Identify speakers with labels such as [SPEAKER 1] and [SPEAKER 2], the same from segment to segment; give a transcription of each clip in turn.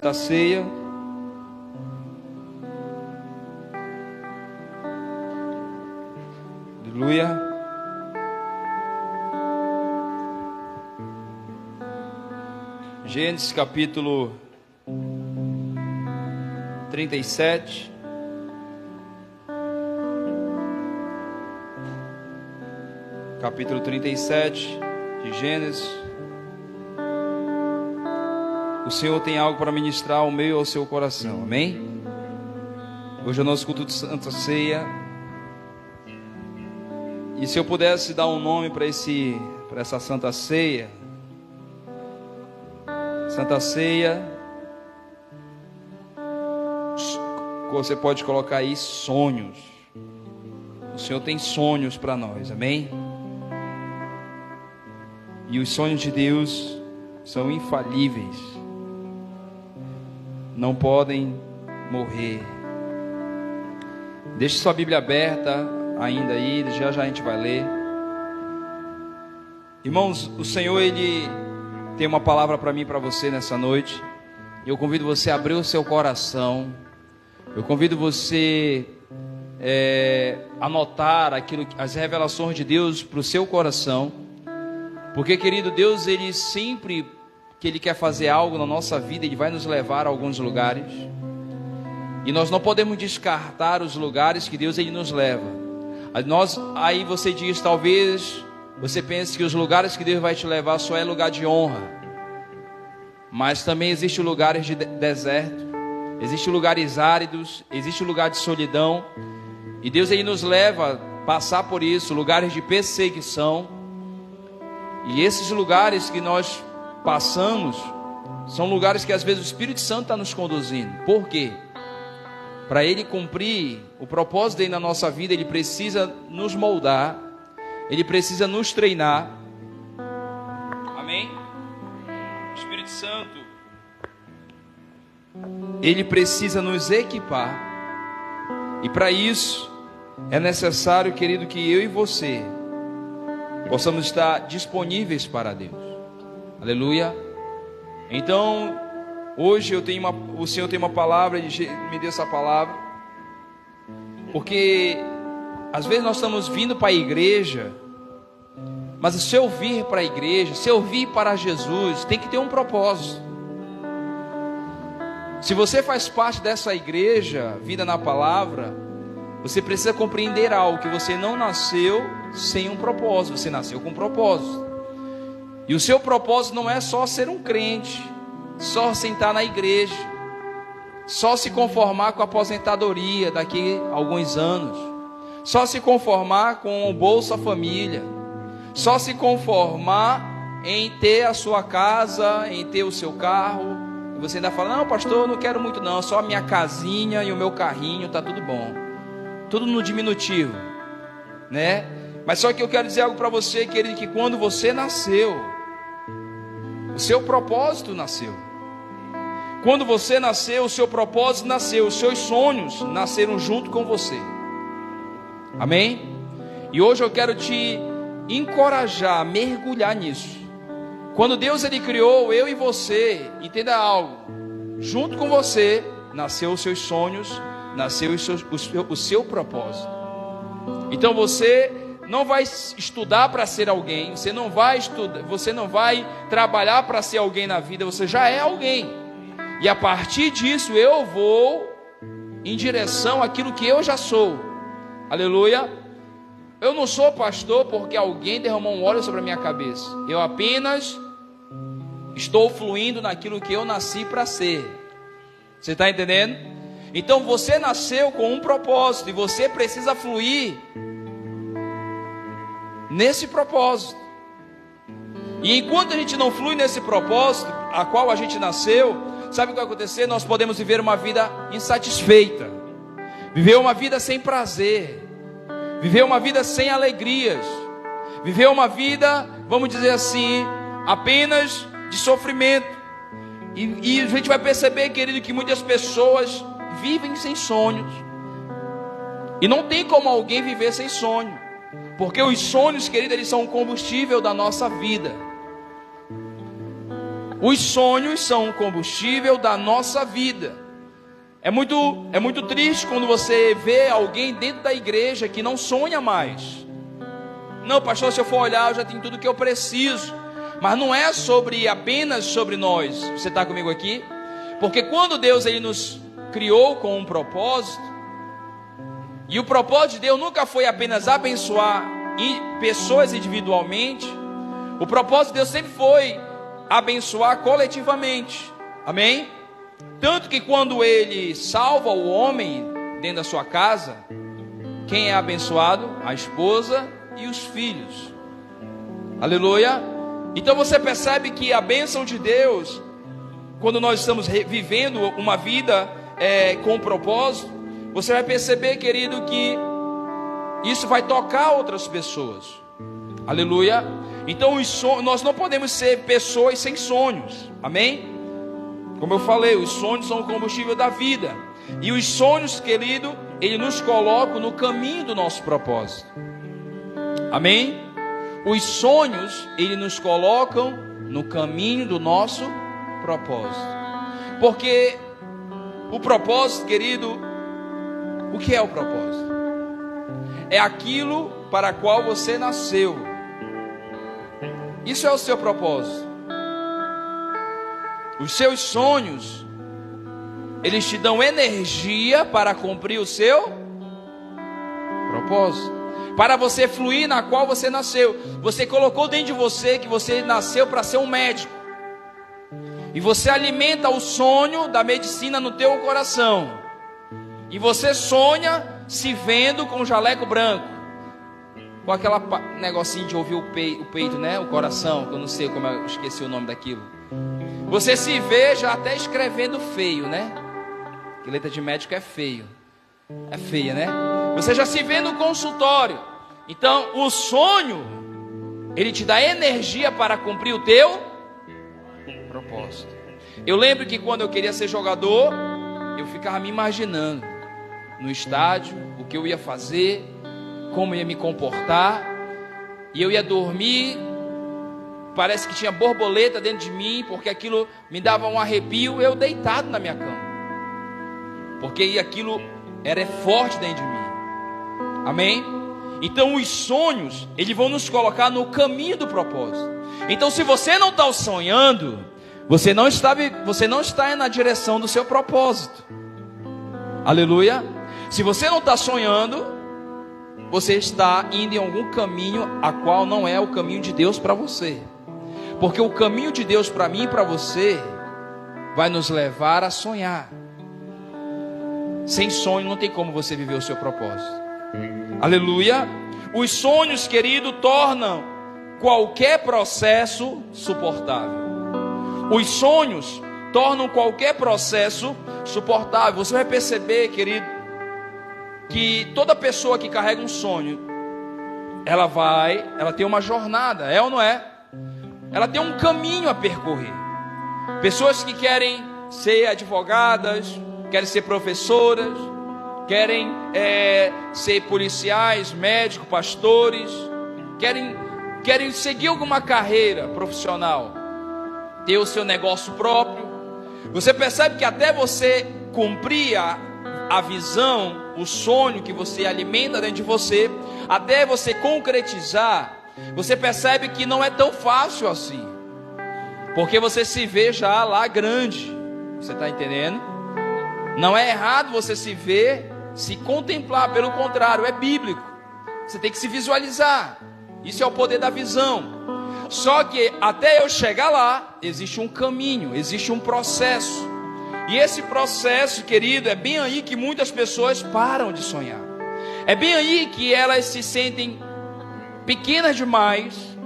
[SPEAKER 1] da ceia. Aleluia. Gênesis capítulo 37. Capítulo 37 de Gênesis. O Senhor tem algo para ministrar ao meio ao seu coração, amém? Hoje é o nosso culto de Santa Ceia. E se eu pudesse dar um nome para essa Santa Ceia, Santa Ceia, você pode colocar aí sonhos. O Senhor tem sonhos para nós, amém? E os sonhos de Deus são infalíveis, não podem morrer. Deixe sua Bíblia aberta ainda aí, já a gente vai ler. Irmãos, o Senhor, Ele tem uma palavra para mim e para você nessa noite. Eu convido você a abrir o seu coração. Eu convido você anotar as revelações de Deus para o seu coração. Porque, querido, Deus, Ele sempre que Ele quer fazer algo na nossa vida, Ele vai nos levar a alguns lugares. E nós não podemos descartar os lugares que Deus Ele nos leva. Aí você diz, talvez você pense que os lugares que Deus vai te levar só é lugar de honra. Mas também existem lugares de deserto, existem lugares áridos, existe lugar de solidão. E Deus Ele nos leva a passar por isso, lugares de perseguição. E esses lugares que nós passamos são lugares que às vezes o Espírito Santo está nos conduzindo. Por quê? Para Ele cumprir o propósito dele na nossa vida, Ele precisa nos moldar, Ele precisa nos treinar. Amém? O Espírito Santo, Ele precisa nos equipar. E para isso é necessário, querido, que eu e você possamos estar disponíveis para Deus. Aleluia. Então, hoje o Senhor tem uma palavra, Ele me deu essa palavra, porque às vezes nós estamos vindo para a igreja, mas se eu vir para a igreja, se eu vir para Jesus, tem que ter um propósito. Se você faz parte dessa igreja, Vida na Palavra, você precisa compreender algo, que você não nasceu sem um propósito, você nasceu com um propósito. E o seu propósito não é só ser um crente, só sentar na igreja, só se conformar com a aposentadoria daqui a alguns anos, só se conformar com o Bolsa Família, só se conformar em ter a sua casa, em ter o seu carro. E você ainda fala, não pastor, eu não quero muito não, só a minha casinha e o meu carrinho, está tudo bom. Tudo no diminutivo, né? Mas só que eu quero dizer algo para você, querido, que quando você nasceu, o seu propósito nasceu. Quando você nasceu, o seu propósito nasceu, os seus sonhos nasceram junto com você. Amém? E hoje eu quero te encorajar a mergulhar nisso. Quando Deus Ele criou eu e você, entenda algo, junto com você nasceu os seus sonhos, nasceu o seu propósito. Então você não vai estudar para ser alguém, você não vai trabalhar para ser alguém na vida, você já é alguém. E a partir disso eu vou em direção àquilo que eu já sou. Aleluia. Eu não sou pastor porque alguém derramou um óleo sobre a minha cabeça. Eu apenas estou fluindo naquilo que eu nasci para ser. Você está entendendo? Então você nasceu com um propósito e você precisa fluir nesse propósito. E enquanto a gente não flui nesse propósito a qual a gente nasceu, sabe o que vai acontecer? Nós podemos viver uma vida insatisfeita, viver uma vida sem prazer, viver uma vida sem alegrias, viver uma vida, vamos dizer assim, apenas de sofrimento. E a gente vai perceber, querido, que muitas pessoas vivem sem sonhos. E não tem como alguém viver sem sonho, porque os sonhos, querido, eles são o combustível da nossa vida. Os sonhos são o combustível da nossa vida. É muito triste quando você vê alguém dentro da igreja que não sonha mais. Não, pastor, se eu for olhar, eu já tenho tudo que eu preciso. Mas não é apenas sobre nós. Você está comigo aqui? Porque quando Deus ele nos criou com um propósito, e o propósito de Deus nunca foi apenas abençoar pessoas individualmente. O propósito de Deus sempre foi abençoar coletivamente. Amém? Tanto que quando ele salva o homem dentro da sua casa, quem é abençoado? A esposa e os filhos. Aleluia. Então você percebe que a bênção de Deus, quando nós estamos vivendo uma vida com propósito, você vai perceber, querido, que isso vai tocar outras pessoas. Aleluia. Então nós não podemos ser pessoas sem sonhos. Amém? Como eu falei, os sonhos são o combustível da vida. E os sonhos, querido, ele nos coloca no caminho do nosso propósito. Amém? Os sonhos, ele nos colocam no caminho do nosso propósito. Porque o propósito, querido, o que é o propósito? É aquilo para qual você nasceu. Isso é o seu propósito. Os seus sonhos, eles te dão energia para cumprir o seu propósito, para você fluir na qual você nasceu. Você colocou dentro de você que você nasceu para ser um médico, e você alimenta o sonho da medicina no teu coração, e você sonha se vendo com um jaleco branco, com aquela negocinho de ouvir o peito, né? O coração, que eu não sei como eu esqueci o nome daquilo. Você se vê já até escrevendo feio, né? Que letra de médico é feio. É feia, né? Você já se vê no consultório. Então, o sonho, ele te dá energia para cumprir o teu propósito. Eu lembro que quando eu queria ser jogador, eu ficava me imaginando no estádio, o que eu ia fazer, como eu ia me comportar. E eu ia dormir, parece que tinha borboleta dentro de mim, porque aquilo me dava um arrepio, eu deitado na minha cama, porque aquilo era forte dentro de mim. Amém? Então os sonhos, eles vão nos colocar no caminho do propósito. Então se você não está sonhando, você não está na direção do seu propósito. Aleluia. Se você não está sonhando, você está indo em algum caminho a qual não é o caminho de Deus para você. Porque o caminho de Deus para mim e para você vai nos levar a sonhar. Sem sonho não tem como você viver o seu propósito. Aleluia. Os sonhos, querido, tornam qualquer processo suportável. Os sonhos tornam qualquer processo suportável. Você vai perceber, querido, que toda pessoa que carrega um sonho, ela tem uma jornada, é ou não é? Ela tem um caminho a percorrer. Pessoas que querem ser advogadas, querem ser professoras, querem ser policiais, médicos, pastores, querem seguir alguma carreira profissional, ter o seu negócio próprio. Você percebe que até você cumprir a visão, o sonho que você alimenta dentro de você, até você concretizar, você percebe que não é tão fácil assim, porque você se vê já lá grande. Você está entendendo? Não é errado você se ver, se contemplar, pelo contrário, é bíblico. Você tem que se visualizar. Isso é o poder da visão. Só que até eu chegar lá, existe um caminho, existe um processo. E esse processo, querido, é bem aí que muitas pessoas param de sonhar. É bem aí que elas se sentem pequenas demais,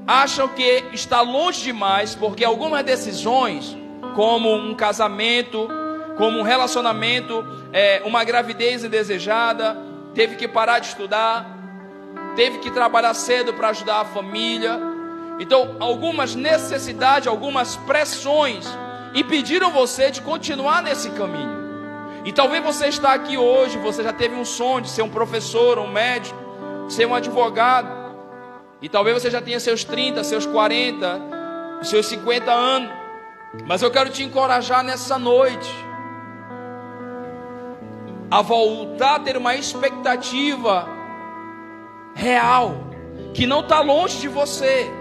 [SPEAKER 1] acham que está longe demais, porque algumas decisões, como um casamento, como um relacionamento, uma gravidez indesejada, teve que parar de estudar, teve que trabalhar cedo para ajudar a família. Então, algumas necessidades, algumas pressões impediram você de continuar nesse caminho. E talvez você está aqui hoje, você já teve um sonho de ser um professor, um médico, ser um advogado. E talvez você já tenha seus 30, seus 40, seus 50 anos. Mas eu quero te encorajar nessa noite a voltar a ter uma expectativa real, que não está longe de você.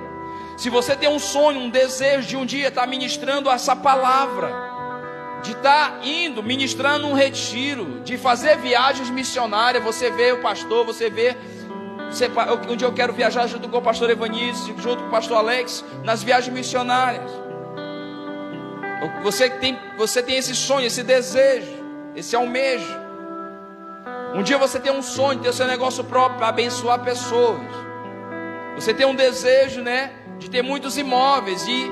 [SPEAKER 1] Se você tem um sonho, um desejo de um dia estar ministrando essa palavra, de estar indo, ministrando um retiro, de fazer viagens missionárias, você vê o pastor, um dia eu quero viajar junto com o pastor Evanice, junto com o pastor Alex, nas viagens missionárias. Você tem esse sonho, esse desejo, esse almejo. Um dia você tem um sonho de ter o seu negócio próprio para abençoar pessoas. Você tem um desejo, de ter muitos imóveis. E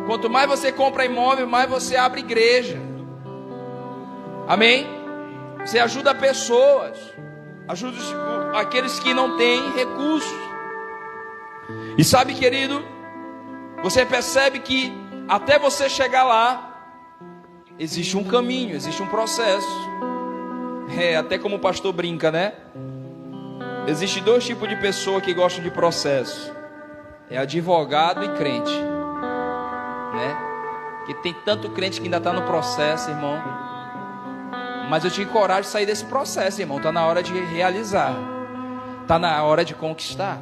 [SPEAKER 1] quanto mais você compra imóvel, mais você abre igreja. Amém? Você ajuda pessoas, ajuda aqueles que não têm recursos. E sabe, querido, você percebe que até você chegar lá, existe um caminho, existe um processo. Até como o pastor brinca, Existem dois tipos de pessoa que gostam de processo: é advogado e crente, Porque tem tanto crente que ainda está no processo, irmão. Mas eu te encorajo a sair desse processo, irmão. Está na hora de realizar, está na hora de conquistar.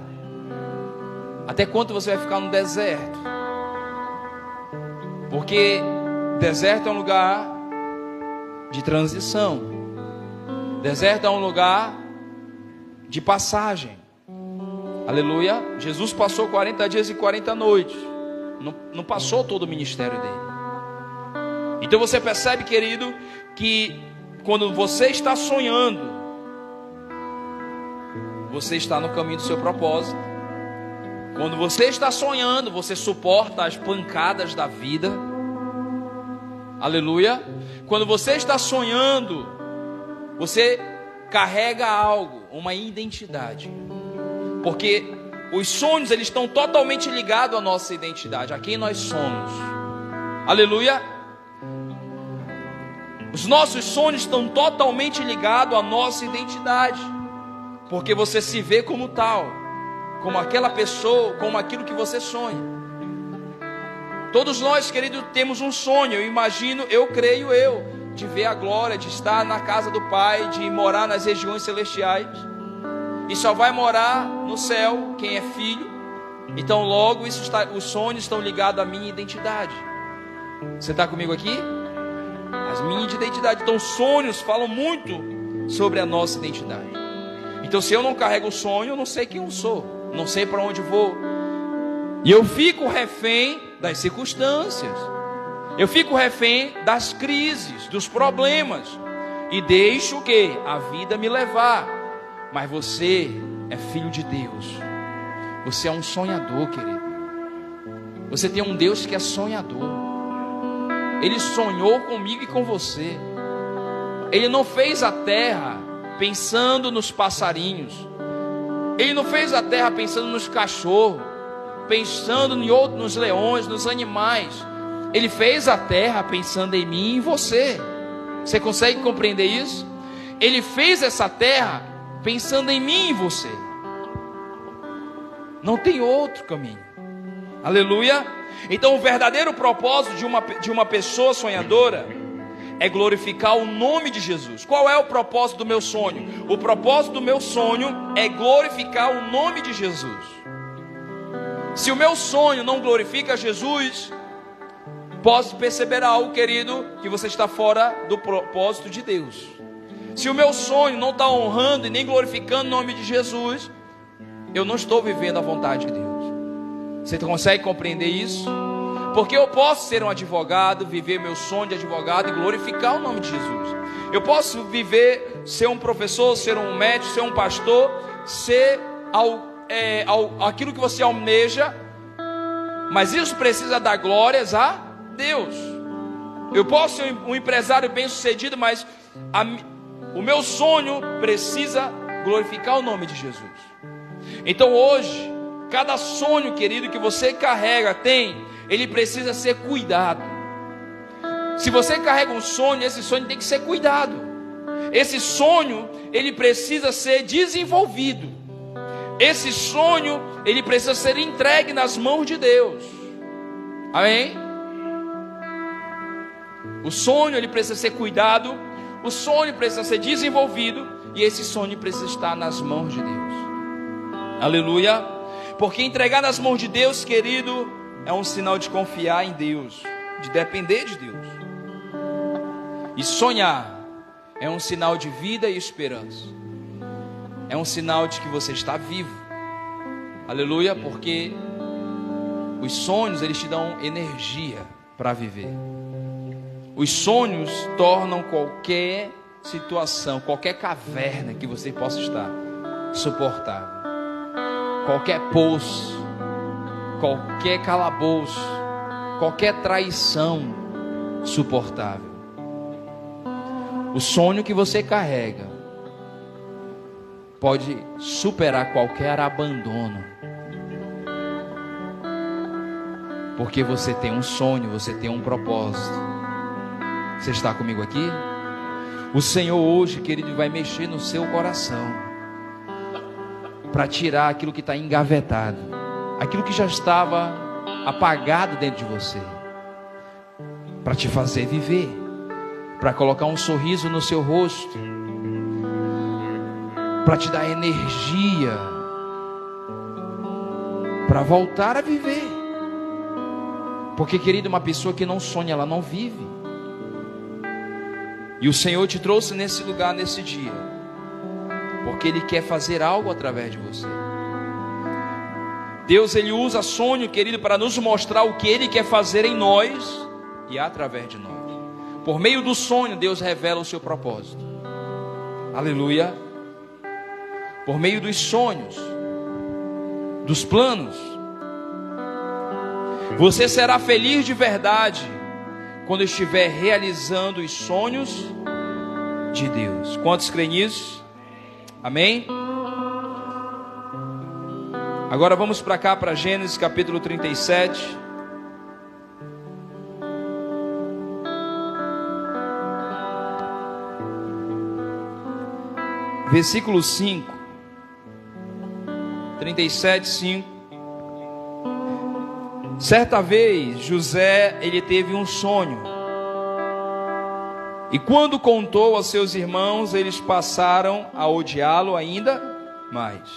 [SPEAKER 1] Até quando você vai ficar no deserto? Porque deserto é um lugar de transição. Deserto é um lugar de passagem. Aleluia. Jesus passou 40 dias e 40 noites. Não passou todo o ministério dele. Então você percebe, querido, que quando você está sonhando, você está no caminho do seu propósito. Quando você está sonhando, você suporta as pancadas da vida. Aleluia. Quando você está sonhando, você carrega algo, uma identidade. Porque os sonhos, eles estão totalmente ligados à nossa identidade, a quem nós somos. Aleluia. Os nossos sonhos estão totalmente ligados à nossa identidade. Porque você se vê como tal, como aquela pessoa, como aquilo que você sonha. Todos nós, querido, temos um sonho. Eu imagino, eu creio, de ver a glória, de estar na casa do Pai, de morar nas regiões celestiais. E só vai morar no céu quem é filho. Então logo os sonhos estão ligados à minha identidade. Você está comigo aqui? As minhas identidades. Então sonhos falam muito sobre a nossa identidade. Então se eu não carrego o sonho, eu não sei quem eu sou, não sei para onde vou. E eu fico refém das circunstâncias. Eu fico refém das crises, dos problemas. E deixo o quê? A vida me levar. Mas você é filho de Deus. Você é um sonhador, querido. Você tem um Deus que é sonhador. Ele sonhou comigo e com você. Ele não fez a terra pensando nos passarinhos. Ele não fez a terra pensando nos cachorros, pensando nos leões, nos animais. Ele fez a terra pensando em mim e em você. Você consegue compreender isso? Ele fez essa terra pensando em mim e em você. Não tem outro caminho. Aleluia. Então o verdadeiro propósito de uma pessoa sonhadora é glorificar o nome de Jesus. Qual é o propósito do meu sonho? O propósito do meu sonho é glorificar o nome de Jesus. Se o meu sonho não glorifica Jesus, posso perceber algo, querido, que você está fora do propósito de Deus. Se o meu sonho não está honrando e nem glorificando o nome de Jesus, eu não estou vivendo a vontade de Deus. Você consegue compreender isso? Porque eu posso ser um advogado, viver meu sonho de advogado e glorificar o nome de Jesus. Eu posso ser um professor, ser um médico, ser um pastor, ser aquilo que você almeja, mas isso precisa dar glórias a Deus. Eu posso ser um empresário bem sucedido, mas o meu sonho precisa glorificar o nome de Jesus. Então hoje, cada sonho, querido, que você carrega, ele precisa ser cuidado. Se você carrega um sonho, esse sonho tem que ser cuidado. Esse sonho, ele precisa ser desenvolvido. Esse sonho, ele precisa ser entregue nas mãos de Deus. Amém? O sonho ele precisa ser cuidado, o sonho precisa ser desenvolvido, e esse sonho precisa estar nas mãos de Deus. Aleluia. Porque entregar nas mãos de Deus, querido, é um sinal de confiar em Deus, de depender de Deus. E sonhar é um sinal de vida e esperança. É um sinal de que você está vivo. Aleluia, porque os sonhos, eles te dão energia para viver. Os sonhos tornam qualquer situação, qualquer caverna que você possa estar, suportável. Qualquer poço, qualquer calabouço, qualquer traição, suportável. O sonho que você carrega pode superar qualquer abandono. Porque você tem um sonho, você tem um propósito. Você está comigo aqui? O Senhor hoje, querido, vai mexer no seu coração para tirar aquilo que está engavetado, aquilo que já estava apagado dentro de você, para te fazer viver, para colocar um sorriso no seu rosto, para te dar energia, para voltar a viver. Porque, querido, uma pessoa que não sonha, ela não vive. E o Senhor te trouxe nesse lugar, nesse dia, porque Ele quer fazer algo através de você. Deus, Ele usa sonho, querido, para nos mostrar o que Ele quer fazer em nós e através de nós. Por meio do sonho, Deus revela o seu propósito. Aleluia. Por meio dos sonhos, dos planos, você será feliz de verdade quando estiver realizando os sonhos de Deus. Quantos creem nisso? Amém? Agora vamos para cá, para Gênesis capítulo 37. Versículo 5. 37, 5. Certa vez, José, ele teve um sonho. E quando contou aos seus irmãos, eles passaram a odiá-lo ainda mais.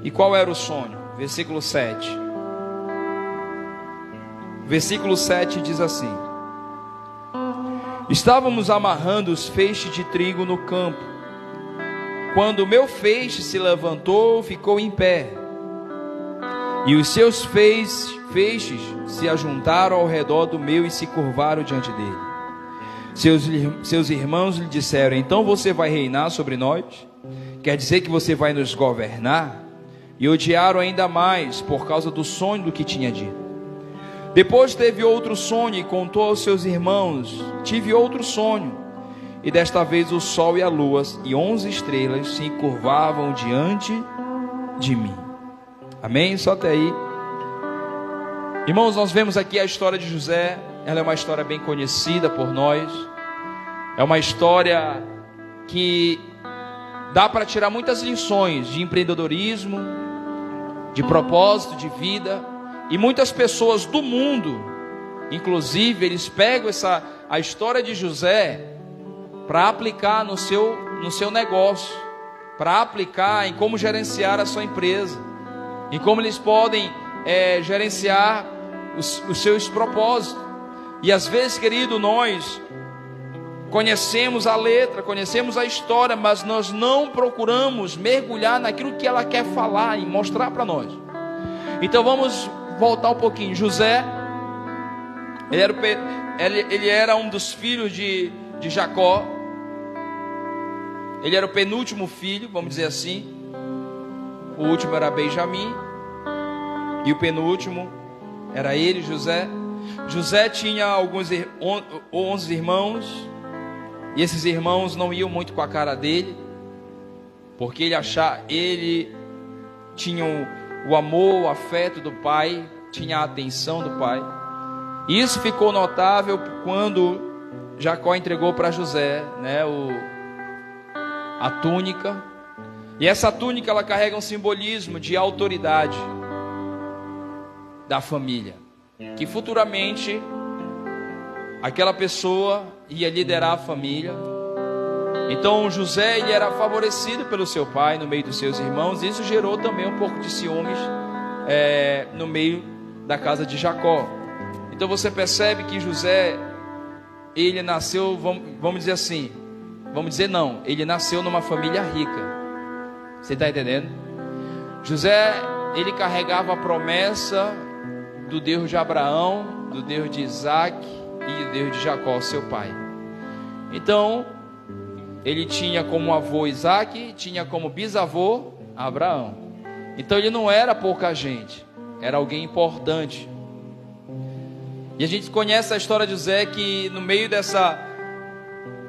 [SPEAKER 1] E qual era o sonho? Versículo 7. Versículo 7 diz assim: estávamos amarrando os feixes de trigo no campo, quando o meu feixe se levantou, ficou em pé, e os seus feixes se ajuntaram ao redor do meu e se curvaram diante dele. Seus irmãos lhe disseram: então você vai reinar sobre nós? Quer dizer que você vai nos governar? E odiaram ainda mais por causa do sonho do que tinha dito. Depois teve outro sonho e contou aos seus irmãos: tive outro sonho, e desta vez o sol e a lua e 11 estrelas se curvavam diante de mim. Amém? Só até aí. Irmãos, nós vemos aqui a história de José. Ela é uma história bem conhecida por nós. É uma história que dá para tirar muitas lições de empreendedorismo, de propósito de vida. E muitas pessoas do mundo, inclusive, eles pegam a história de José para aplicar no seu negócio, para aplicar em como gerenciar a sua empresa, em como eles podem gerenciar os seus propósitos. E às vezes, querido, nós conhecemos a letra, conhecemos a história, mas nós não procuramos mergulhar naquilo que ela quer falar e mostrar para nós. Então vamos voltar um pouquinho. José, ele era um dos filhos de Jacó. Ele era o penúltimo filho, vamos dizer assim. O último era Benjamim, e o penúltimo era ele, José. José tinha 11 irmãos, e esses irmãos não iam muito com a cara dele, porque ele tinha o amor, o afeto do pai, tinha a atenção do pai. E isso ficou notável quando Jacó entregou para José, né, a túnica. E essa túnica, ela carrega um simbolismo de autoridade da família, que futuramente aquela pessoa ia liderar a família. Então José, ele era favorecido pelo seu pai no meio dos seus irmãos. Isso gerou também um pouco de ciúmes no meio da casa de Jacó. Então você percebe que José, ele nasceu, vamos dizer assim, ele nasceu numa família rica. Você está entendendo? José, ele carregava a promessa do Deus de Abraão, do Deus de Isaac e do Deus de Jacó, seu pai. Então, ele tinha como avô Isaac, tinha como bisavô Abraão. Então ele não era pouca gente, era alguém importante. E a gente conhece a história de José, que no meio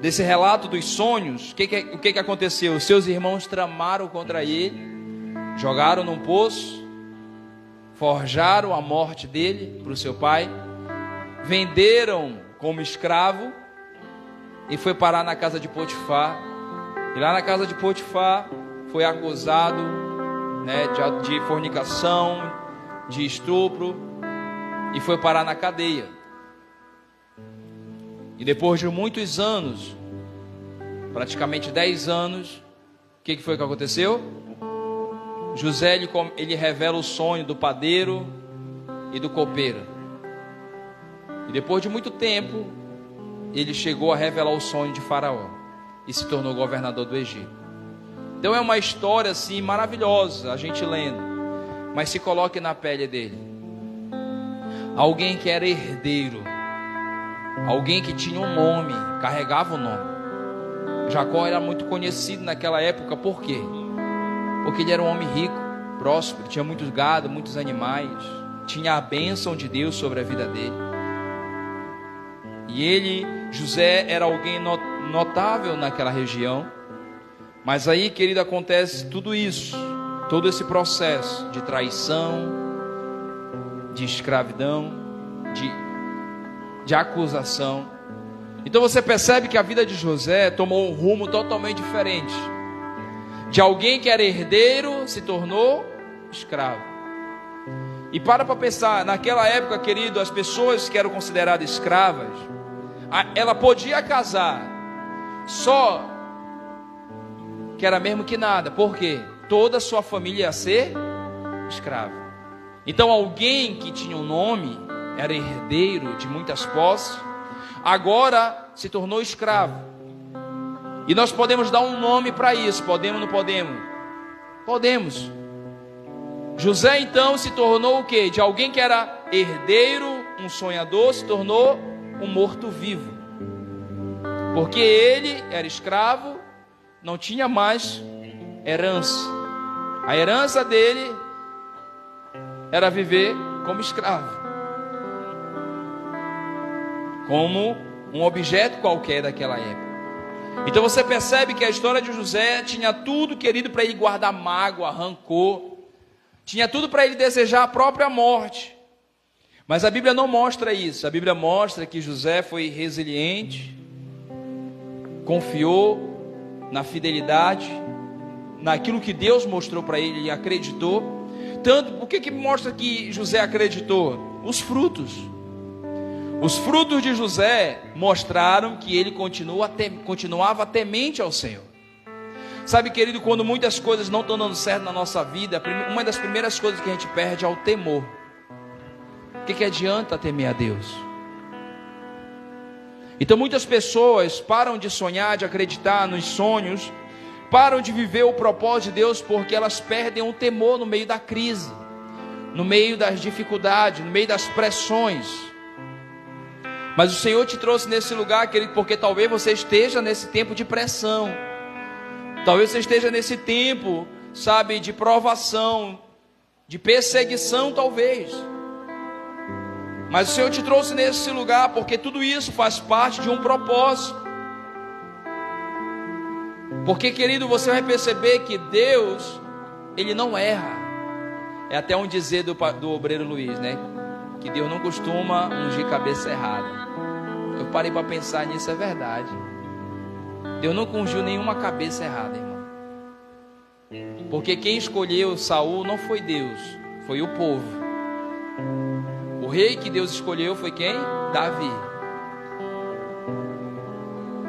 [SPEAKER 1] desse relato dos sonhos, o que aconteceu? Os seus irmãos tramaram contra ele, jogaram num poço, forjaram a morte dele para o seu pai, venderam como escravo e foi parar na casa de Potifar. E lá na casa de Potifar foi acusado, né, de fornicação, de estupro, e foi parar na cadeia. E depois de muitos anos, praticamente 10 anos, o que foi que aconteceu? José, ele revela o sonho do padeiro e do copeiro. E depois de muito tempo, ele chegou a revelar o sonho de Faraó e se tornou governador do Egito. Então é uma história assim maravilhosa a gente lendo, mas se coloque na pele dele. Alguém que era herdeiro, alguém que tinha um nome, carregava o nome. Jacó era muito conhecido naquela época. Por quê? Porque ele era um homem rico, próspero, tinha muitos gado, muitos animais, tinha a bênção de Deus sobre a vida dele. E ele, José, era alguém notável naquela região. Mas aí, querido, acontece tudo isso, todo esse processo de traição, de escravidão, de acusação. Então você percebe que a vida de José tomou um rumo totalmente diferente. De alguém que era herdeiro, se tornou escravo. E para pensar, naquela época, querido, as pessoas que eram consideradas escravas, ela podia casar, só que era mesmo que nada. Por quê? Toda a sua família ia ser escrava. Então alguém que tinha um nome, era herdeiro de muitas posses, agora se tornou escravo. E nós podemos dar um nome para isso. Podemos ou não podemos? Podemos. José então se tornou o quê? De alguém que era herdeiro, um sonhador, se tornou um morto-vivo. Porque ele era escravo, não tinha mais herança. A herança dele era viver como escravo, como um objeto qualquer daquela época. Então você percebe que a história de José tinha tudo, querido, para ele guardar mágoa, rancor, tinha tudo para ele desejar a própria morte. Mas a Bíblia não mostra isso. A Bíblia mostra que José foi resiliente, confiou na fidelidade, naquilo que Deus mostrou para ele e acreditou. Tanto, por que mostra que José acreditou? Os frutos. Os frutos de José mostraram que ele continuava temente ao Senhor. Sabe, querido, quando muitas coisas não estão dando certo na nossa vida, uma das primeiras coisas que a gente perde é o temor. O que adianta temer a Deus? Então muitas pessoas param de sonhar, de acreditar nos sonhos, param de viver o propósito de Deus, porque elas perdem o temor no meio da crise, no meio das dificuldades, no meio das pressões. Mas o Senhor te trouxe nesse lugar, querido, porque talvez você esteja nesse tempo de pressão, talvez você esteja nesse tempo, sabe, de provação, de perseguição talvez. Mas o Senhor te trouxe nesse lugar porque tudo isso faz parte de um propósito. Porque, querido, você vai perceber que Deus, Ele não erra. É até um dizer do obreiro Luiz, né? Que Deus não costuma ungir cabeça errada. Eu parei para pensar nisso, é verdade. Deus não ungiu nenhuma cabeça errada, irmão. Porque quem escolheu Saul não foi Deus, foi o povo. O rei que Deus escolheu foi quem? Davi.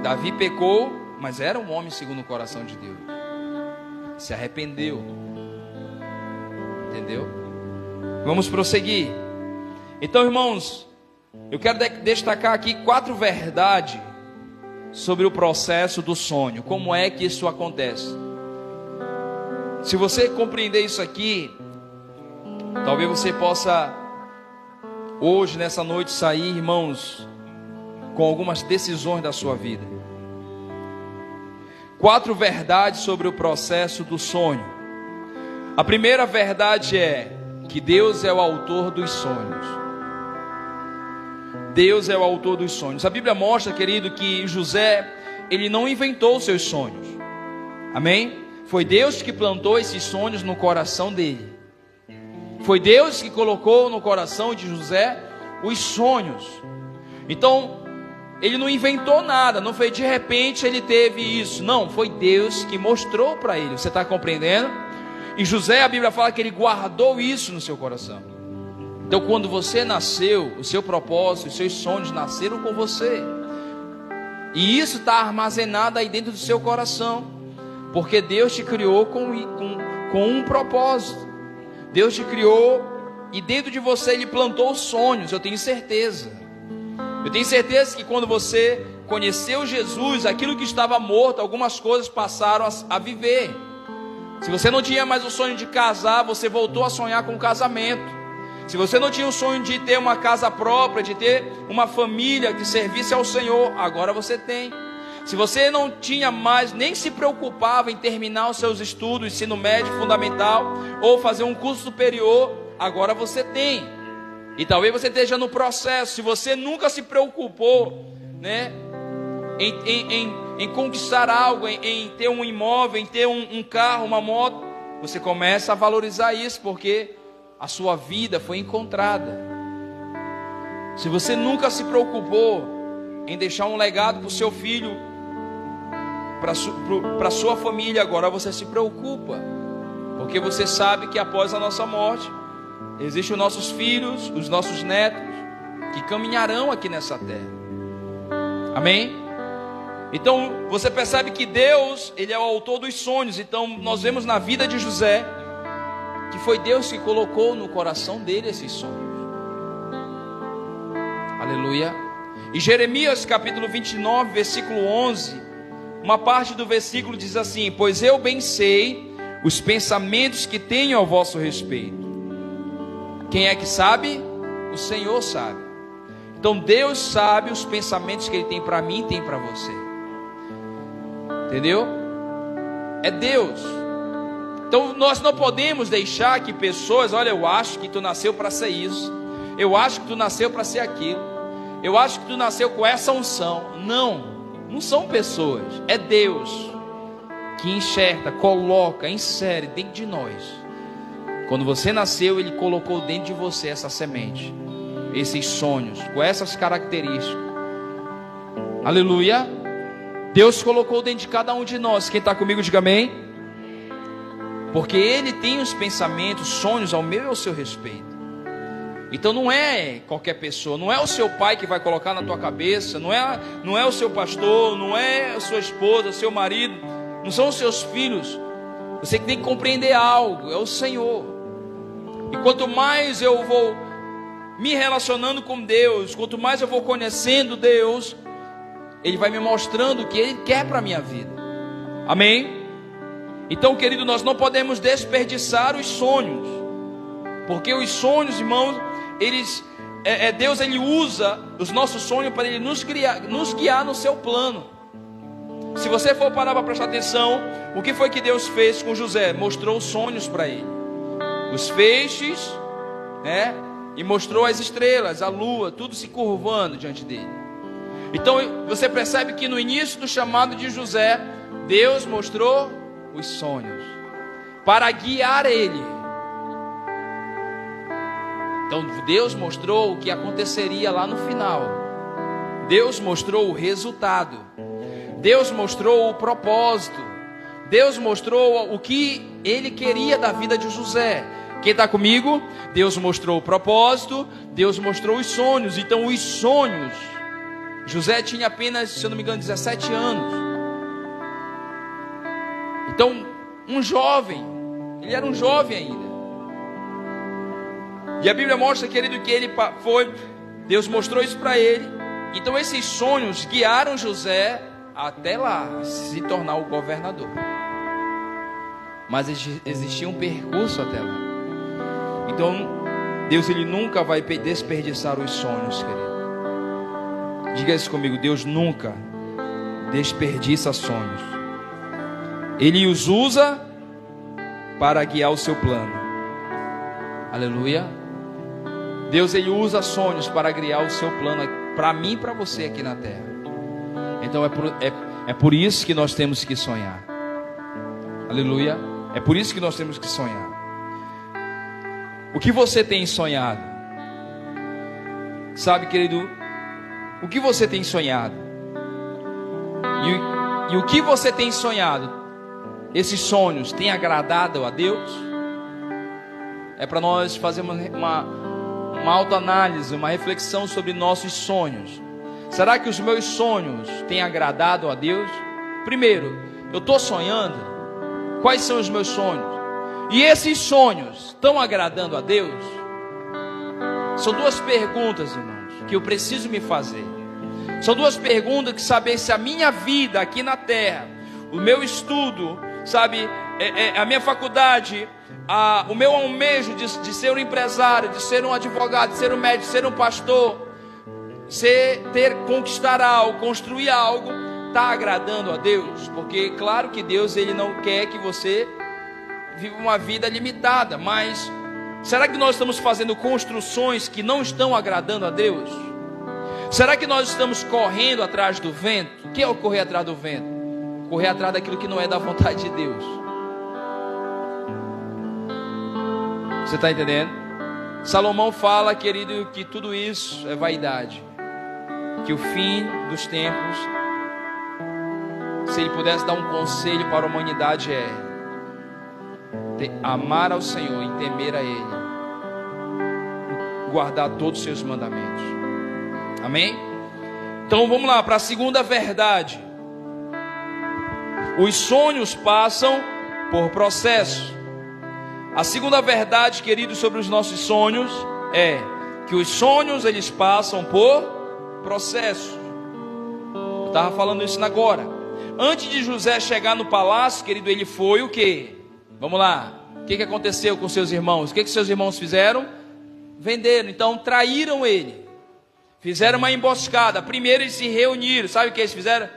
[SPEAKER 1] Davi pecou, mas era um homem segundo o coração de Deus. Se arrependeu. Entendeu? Vamos prosseguir. Então, irmãos, eu quero destacar aqui 4 verdades sobre o processo do sonho. Como é que isso acontece? Se você compreender isso aqui, talvez você possa hoje, nessa noite, sair, irmãos, com algumas decisões da sua vida. 4 verdades sobre o processo do sonho. A primeira verdade é que Deus é o autor dos sonhos. Deus é o autor dos sonhos. A Bíblia mostra, querido, que José, ele não inventou os seus sonhos. Amém? Foi Deus que plantou esses sonhos no coração dele. Foi Deus que colocou no coração de José os sonhos. Então, ele não inventou nada, não foi de repente ele teve isso. Não, foi Deus que mostrou para ele. Você está compreendendo? E José, a Bíblia fala que ele guardou isso no seu coração. Então, quando você nasceu, o seu propósito, os seus sonhos nasceram com você. E isso está armazenado aí dentro do seu coração. Porque Deus te criou com um propósito. Deus te criou e dentro de você Ele plantou sonhos, eu tenho certeza. Eu tenho certeza que quando você conheceu Jesus, aquilo que estava morto, algumas coisas passaram a viver. Se você não tinha mais o sonho de casar, você voltou a sonhar com o casamento. Se você não tinha o sonho de ter uma casa própria, de ter uma família que servisse ao Senhor, agora você tem. Se você não tinha mais, nem se preocupava em terminar os seus estudos, ensino médio, fundamental, ou fazer um curso superior, agora você tem. E talvez você esteja no processo. Se você nunca se preocupou, né, em conquistar algo, em ter um imóvel, em ter um carro, uma moto, você começa a valorizar isso, porque a sua vida foi encontrada. Se você nunca se preocupou em deixar um legado para o seu filho, para a sua família, agora você se preocupa, porque você sabe que após a nossa morte existem os nossos filhos, os nossos netos, que caminharão aqui nessa terra. Amém? Então você percebe que Deus, Ele é o autor dos sonhos. Então nós vemos na vida de José que foi Deus que colocou no coração dele esses sonhos. Aleluia. E Jeremias capítulo 29, versículo 11, uma parte do versículo diz assim: pois eu bem sei os pensamentos que tenho ao vosso respeito. Quem é que sabe? O Senhor sabe. Então Deus sabe os pensamentos que Ele tem para mim e tem para você. Entendeu? É Deus. Então nós não podemos deixar que pessoas, olha, eu acho que tu nasceu para ser isso, eu acho que tu nasceu para ser aquilo, eu acho que tu nasceu com essa unção. Não são pessoas, é Deus que enxerta, coloca, insere dentro de nós. Quando você nasceu, Ele colocou dentro de você essa semente, esses sonhos, com essas características. Aleluia. Deus colocou dentro de cada um de nós. Quem está comigo, diga amém. Porque Ele tem os pensamentos, sonhos ao meu e ao seu respeito. Então não é qualquer pessoa, não é o seu pai que vai colocar na tua cabeça, não é o seu pastor, não é a sua esposa, o seu marido, não são os seus filhos. Você tem que compreender algo, é o Senhor. E quanto mais eu vou me relacionando com Deus, quanto mais eu vou conhecendo Deus, Ele vai me mostrando o que Ele quer para a minha vida. Amém? Então, querido, nós não podemos desperdiçar os sonhos, porque os sonhos, irmãos, Deus Ele usa os nossos sonhos para Ele nos guiar no seu plano. Se você for parar para prestar atenção, o que foi que Deus fez com José? Mostrou os sonhos para ele, os feixes, né? E mostrou as estrelas, a lua, tudo se curvando diante dele. Então você percebe que no início do chamado de José, Deus mostrou os sonhos para guiar ele. Então Deus mostrou o que aconteceria lá no final. Deus mostrou o resultado. Deus mostrou o propósito. Deus mostrou o que Ele queria da vida de José. Quem está comigo? Deus mostrou o propósito. Deus mostrou os sonhos. Então os sonhos José tinha apenas, se eu não me engano, 17 anos. Então, um jovem, ele era um jovem ainda. E a Bíblia mostra, querido, que ele foi, Deus mostrou isso para ele. Então esses sonhos guiaram José até lá, se tornar o governador. Mas existia um percurso até lá. Então, Deus, ele nunca vai desperdiçar os sonhos, querido. Diga isso comigo, Deus nunca desperdiça sonhos. Ele os usa para guiar o seu plano. Aleluia. Deus, ele usa sonhos para guiar o seu plano para mim e para você aqui na terra. Então é por isso que nós temos que sonhar. Aleluia. É por isso que nós temos que sonhar. O que você tem sonhado? Sabe, querido, o que você tem sonhado? E o que você tem sonhado? Esses sonhos têm agradado a Deus? É para nós fazermos uma autoanálise, uma reflexão sobre nossos sonhos. Será que os meus sonhos têm agradado a Deus? Primeiro, eu estou sonhando. Quais são os meus sonhos? E esses sonhos estão agradando a Deus? São duas perguntas, irmãos, que eu preciso me fazer. São duas perguntas que saber se a minha vida aqui na terra, o meu estudo, sabe, a minha faculdade, o meu almejo de ser um empresário, de ser um advogado, de ser um médico, de ser um pastor, conquistar algo, construir algo, está agradando a Deus? Porque claro que Deus, ele não quer que você viva uma vida limitada, mas será que nós estamos fazendo construções que não estão agradando a Deus? Será que nós estamos correndo atrás do vento? O que é o correr atrás do vento? Correr atrás daquilo que não é da vontade de Deus. Você está entendendo? Salomão fala, querido, que tudo isso é vaidade. Que o fim dos tempos, se ele pudesse dar um conselho para a humanidade, amar ao Senhor e temer a Ele, guardar todos os seus mandamentos. Amém? Então vamos lá para a segunda verdade. Os sonhos passam por processo. A segunda verdade, querido, sobre os nossos sonhos é que os sonhos, eles passam por processo. Eu estava falando isso agora. Antes de José chegar no palácio, querido, ele foi o quê? Vamos lá. O que aconteceu com seus irmãos? O que seus irmãos fizeram? Venderam. Então traíram ele. Fizeram uma emboscada. Primeiro eles se reuniram. Sabe o que eles fizeram?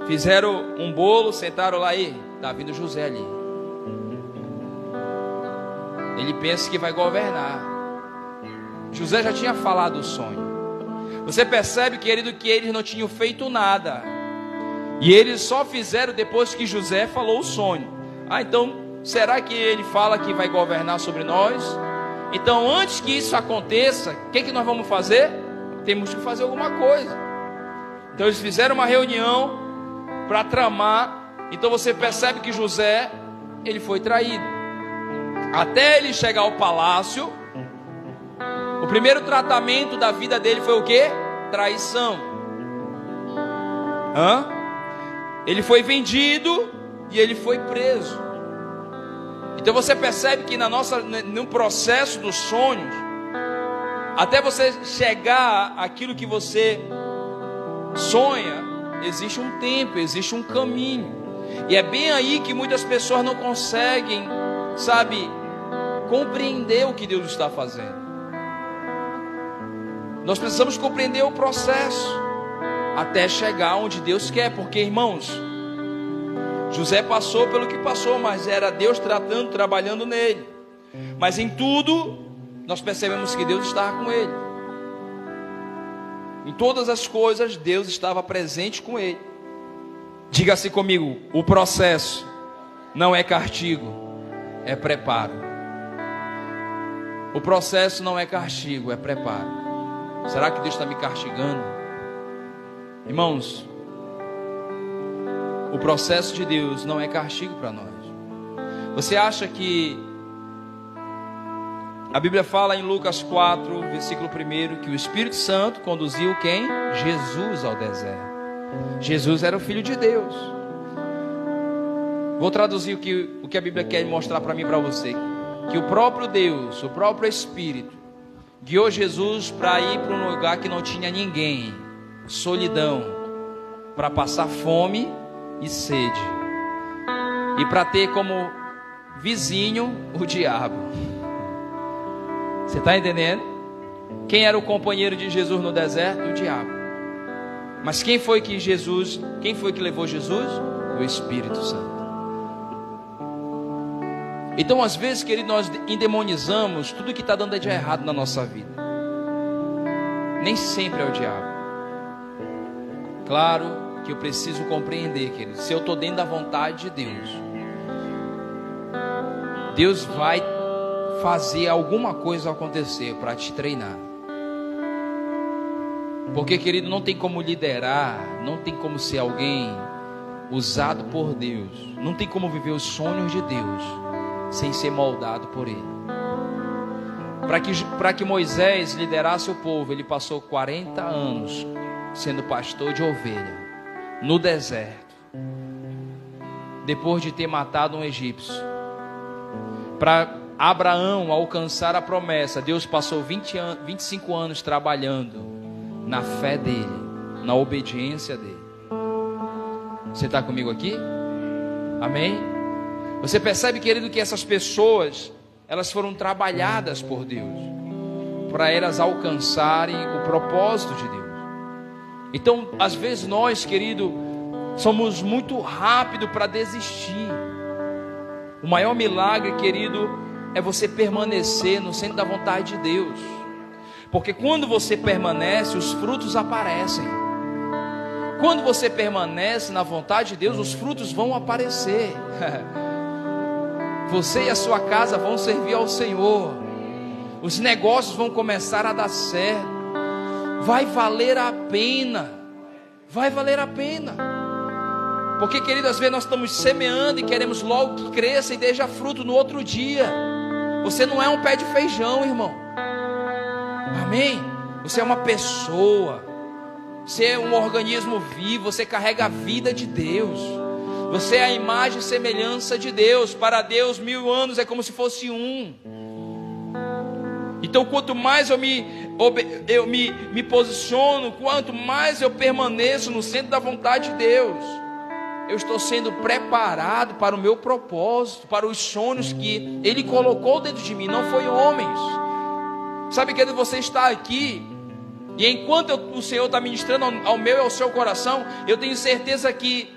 [SPEAKER 1] Fizeram um bolo, sentaram lá e está vindo José ali. Ele pensa que vai governar. José já tinha falado o sonho. Você percebe, querido, que eles não tinham feito nada. E eles só fizeram depois que José falou o sonho. Então, será que ele fala que vai governar sobre nós? Então, antes que isso aconteça, o que nós vamos fazer? Temos que fazer alguma coisa. Então, eles fizeram uma reunião para tramar. Então, você percebe que José, ele foi traído. Até ele chegar ao palácio, o primeiro tratamento da vida dele foi o quê? Traição. Ele foi vendido e ele foi preso. Então você percebe que no processo dos sonhos, até você chegar àquilo que você sonha, existe um tempo, existe um caminho. E é bem aí que muitas pessoas não conseguem, sabe, compreender o que Deus está fazendo. Nós precisamos compreender o processo até chegar onde Deus quer, porque, irmãos, José passou pelo que passou, mas era Deus trabalhando nele. Mas em tudo, nós percebemos que Deus estava com ele. Em todas as coisas, Deus estava presente com ele. Diga-se comigo, o processo não é castigo, é preparo. O processo não é castigo, é preparo. Será que Deus está me castigando? Irmãos, o processo de Deus não é castigo para nós. Você acha que a Bíblia fala em Lucas 4, versículo 1, que o Espírito Santo conduziu quem? Jesus ao deserto. Jesus era o Filho de Deus. Vou traduzir o que a Bíblia quer mostrar para mim e para você. Que o próprio Deus, o próprio Espírito, guiou Jesus para ir para um lugar que não tinha ninguém, solidão, para passar fome e sede, e para ter como vizinho o diabo. Você está entendendo? Quem era o companheiro de Jesus no deserto? O diabo. Mas quem foi que levou Jesus? O Espírito Santo. Então, às vezes, querido, nós endemonizamos tudo que está dando de errado na nossa vida. Nem sempre é o diabo. Claro que eu preciso compreender, querido, se eu estou dentro da vontade de Deus, Deus vai fazer alguma coisa acontecer para te treinar. Porque, querido, não tem como liderar, não tem como ser alguém usado por Deus, não tem como viver os sonhos de Deus sem ser moldado por Ele. Para que Moisés liderasse o povo, ele passou 40 anos sendo pastor de ovelha no deserto, depois de ter matado um egípcio. Para Abraão alcançar a promessa, Deus passou 25 anos trabalhando na fé dele, na obediência dele. Você está comigo aqui? Amém? Você percebe, querido, que essas pessoas, elas foram trabalhadas por Deus, para elas alcançarem o propósito de Deus. Então, às vezes nós, querido, somos muito rápidos para desistir. O maior milagre, querido, é você permanecer no centro da vontade de Deus. Porque quando você permanece, os frutos aparecem. Quando você permanece na vontade de Deus, os frutos vão aparecer. Você e a sua casa vão servir ao Senhor. Os negócios vão começar a dar certo. Vai valer a pena. Vai valer a pena. Porque, querido, às vezes nós estamos semeando e queremos logo que cresça e dê fruto no outro dia. Você não é um pé de feijão, irmão. Amém? Você é uma pessoa. Você é um organismo vivo. Você carrega a vida de Deus. Você é a imagem e semelhança de Deus. Para Deus, 1000 anos é como se fosse um. Então, quanto mais eu me posiciono, quanto mais eu permaneço no centro da vontade de Deus, eu estou sendo preparado para o meu propósito, para os sonhos que Ele colocou dentro de mim. Não foi homens. Sabe, querido, você está aqui, e enquanto o Senhor está ministrando ao meu e ao seu coração, eu tenho certeza que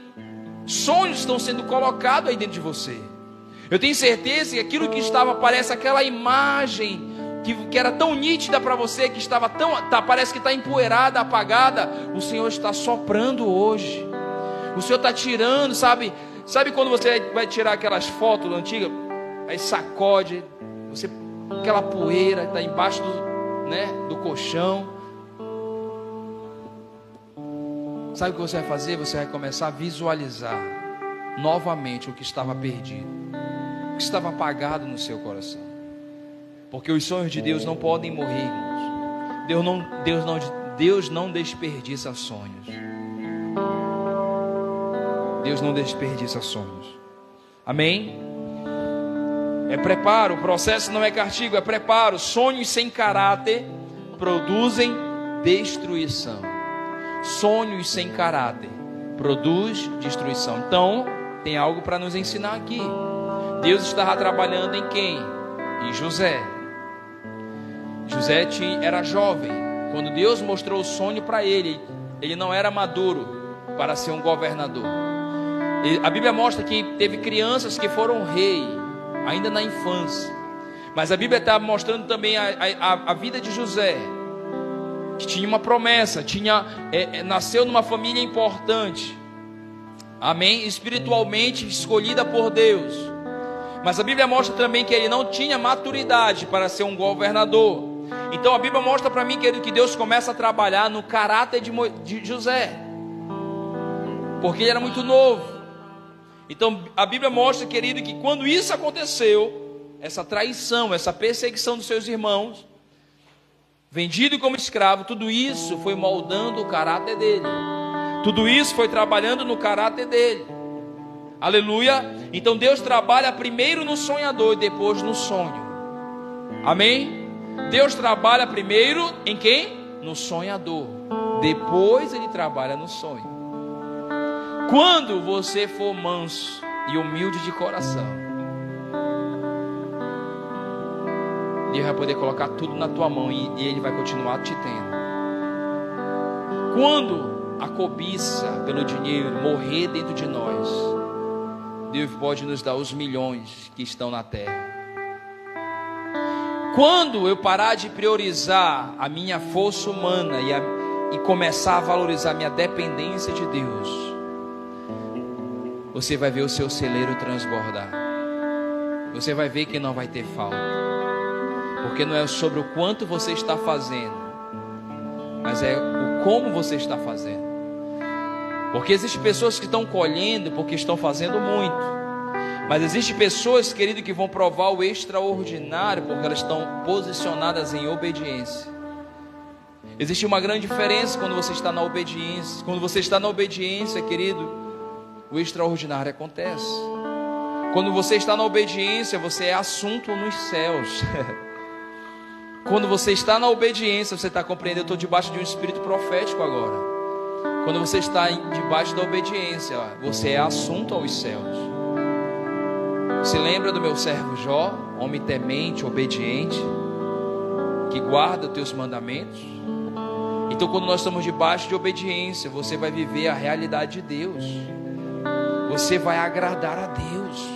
[SPEAKER 1] sonhos estão sendo colocados aí dentro de você. Eu tenho certeza que aquilo que estava, parece aquela imagem que era tão nítida para você, que estava parece que está empoeirada, apagada, o Senhor está soprando hoje. O Senhor está tirando, sabe quando você vai tirar aquelas fotos antigas, aí sacode, aquela poeira está embaixo do colchão. Sabe o que você vai fazer? Você vai começar a visualizar novamente o que estava perdido, o que estava apagado no seu coração. Porque os sonhos de Deus não podem morrer, irmãos. Deus não desperdiça sonhos. Deus não desperdiça sonhos. Amém? É preparo. O processo não é castigo, é preparo. Sonhos sem caráter produzem destruição. Sonhos sem caráter produz destruição. Então, tem algo para nos ensinar aqui. Deus estava trabalhando em quem? Em José. José era jovem quando Deus mostrou o sonho para ele. Ele não era maduro para ser um governador. A Bíblia mostra que teve crianças que foram rei ainda na infância. Mas a Bíblia está mostrando também a vida de José, que tinha uma promessa, nasceu numa família importante, amém, espiritualmente escolhida por Deus. Mas a Bíblia mostra também que ele não tinha maturidade para ser um governador. Então a Bíblia mostra para mim, querido, que Deus começa a trabalhar no caráter de José, porque ele era muito novo. Então a Bíblia mostra, querido, que quando isso aconteceu, essa traição, essa perseguição dos seus irmãos, vendido como escravo, tudo isso foi moldando o caráter dele. Tudo isso foi trabalhando no caráter dele. Aleluia. Então Deus trabalha primeiro no sonhador e depois no sonho. Amém? Deus trabalha primeiro em quem? No sonhador. Depois Ele trabalha no sonho. Quando você for manso e humilde de coração, Deus vai poder colocar tudo na tua mão e Ele vai continuar te tendo. Quando a cobiça pelo dinheiro morrer dentro de nós, Deus pode nos dar os milhões que estão na terra. Quando eu parar de priorizar a minha força humana e começar a valorizar minha dependência de Deus, você vai ver o seu celeiro transbordar. Você vai ver que não vai ter falta. Porque não é sobre o quanto você está fazendo, mas é o como você está fazendo. Porque existem pessoas que estão colhendo porque estão fazendo muito. Mas existem pessoas, querido, que vão provar o extraordinário porque elas estão posicionadas em obediência. Existe uma grande diferença quando você está na obediência. Quando você está na obediência, querido, o extraordinário acontece. Quando você está na obediência, você é assunto nos céus. Quando você está na obediência, você está compreendendo. Eu estou debaixo de um espírito profético agora. Quando você está debaixo da obediência, você é assunto aos céus. Se lembra do meu servo Jó, homem temente, obediente, que guarda os teus mandamentos? Então, quando nós estamos debaixo de obediência, você vai viver a realidade de Deus. Você vai agradar a Deus.